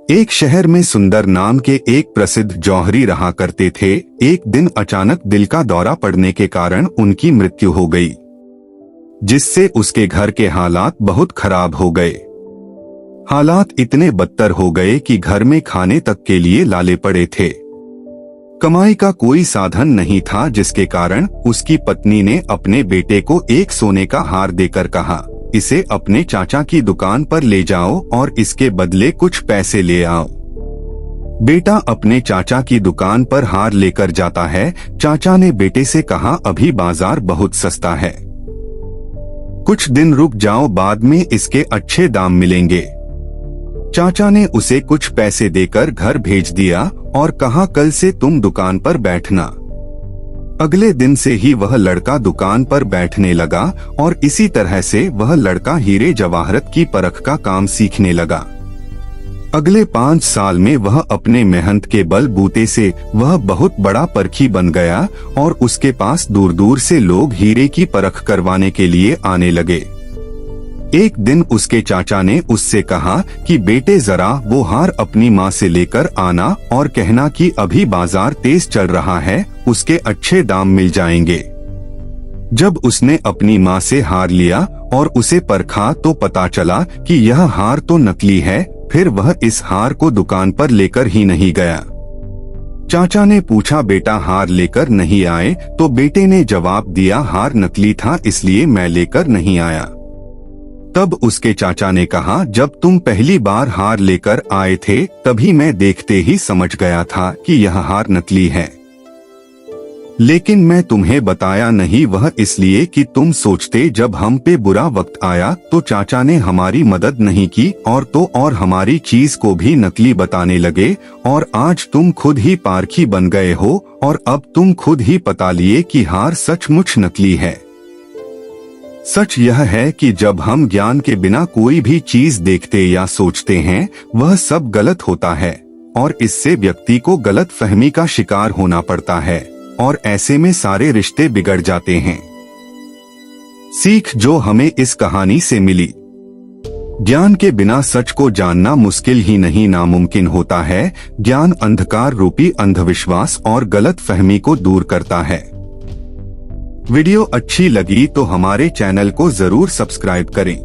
एक शहर में सुंदर नाम के एक प्रसिद्ध जौहरी रहा करते थे। एक दिन अचानक दिल का दौरा पड़ने के कारण उनकी मृत्यु हो गई, जिससे उसके घर के हालात बहुत खराब हो गए। हालात इतने बदतर हो गए कि घर में खाने तक के लिए लाले पड़े थे। कमाई का कोई साधन नहीं था, जिसके कारण उसकी पत्नी ने अपने बेटे को एक सोने का हार देकर कहा, इसे अपने चाचा की दुकान पर ले जाओ और इसके बदले कुछ पैसे ले आओ। बेटा अपने चाचा की दुकान पर हार लेकर जाता है। चाचा ने बेटे से कहा, अभी बाजार बहुत सस्ता है, कुछ दिन रुक जाओ, बाद में इसके अच्छे दाम मिलेंगे। चाचा ने उसे कुछ पैसे देकर घर भेज दिया और कहा, कल से तुम दुकान पर बैठना। अगले दिन से ही वह लड़का दुकान पर बैठने लगा और इसी तरह से वह लड़का हीरे जवाहरत की परख का काम सीखने लगा। अगले 5 साल में वह अपने मेहनत के बल बूते से वह बहुत बड़ा परखी बन गया और उसके पास दूर दूर से लोग हीरे की परख करवाने के लिए आने लगे। एक दिन उसके चाचा ने उससे कहा कि बेटे जरा वो हार अपनी माँ से लेकर आना और कहना कि अभी बाजार तेज चल रहा है, उसके अच्छे दाम मिल जाएंगे। जब उसने अपनी माँ से हार लिया और उसे परखा तो पता चला कि यह हार तो नकली है। फिर वह इस हार को दुकान पर लेकर ही नहीं गया। चाचा ने पूछा, बेटा हार लेकर नहीं आए? तो बेटे ने जवाब दिया, हार नकली था इसलिए मैं लेकर नहीं आया। तब उसके चाचा ने कहा, जब तुम पहली बार हार लेकर आए थे तभी मैं देखते ही समझ गया था कि यह हार नकली है, लेकिन मैं तुम्हें बताया नहीं, वह इसलिए कि तुम सोचते जब हम पे बुरा वक्त आया तो चाचा ने हमारी मदद नहीं की और हमारी चीज को भी नकली बताने लगे और आज तुम खुद ही पारखी बन गए हो और अब तुम खुद ही पता लिए कि हार सचमुच नकली है। सच यह है कि जब हम ज्ञान के बिना कोई भी चीज देखते या सोचते हैं वह सब गलत होता है और इससे व्यक्ति को गलत फहमी का शिकार होना पड़ता है और ऐसे में सारे रिश्ते बिगड़ जाते हैं। सीख जो हमें इस कहानी से मिली, ज्ञान के बिना सच को जानना मुश्किल ही नहीं नामुमकिन होता है। ज्ञान अंधकार रूपी अंधविश्वास और गलत फहमी को दूर करता है। वीडियो अच्छी लगी तो हमारे चैनल को जरूर सब्सक्राइब करें।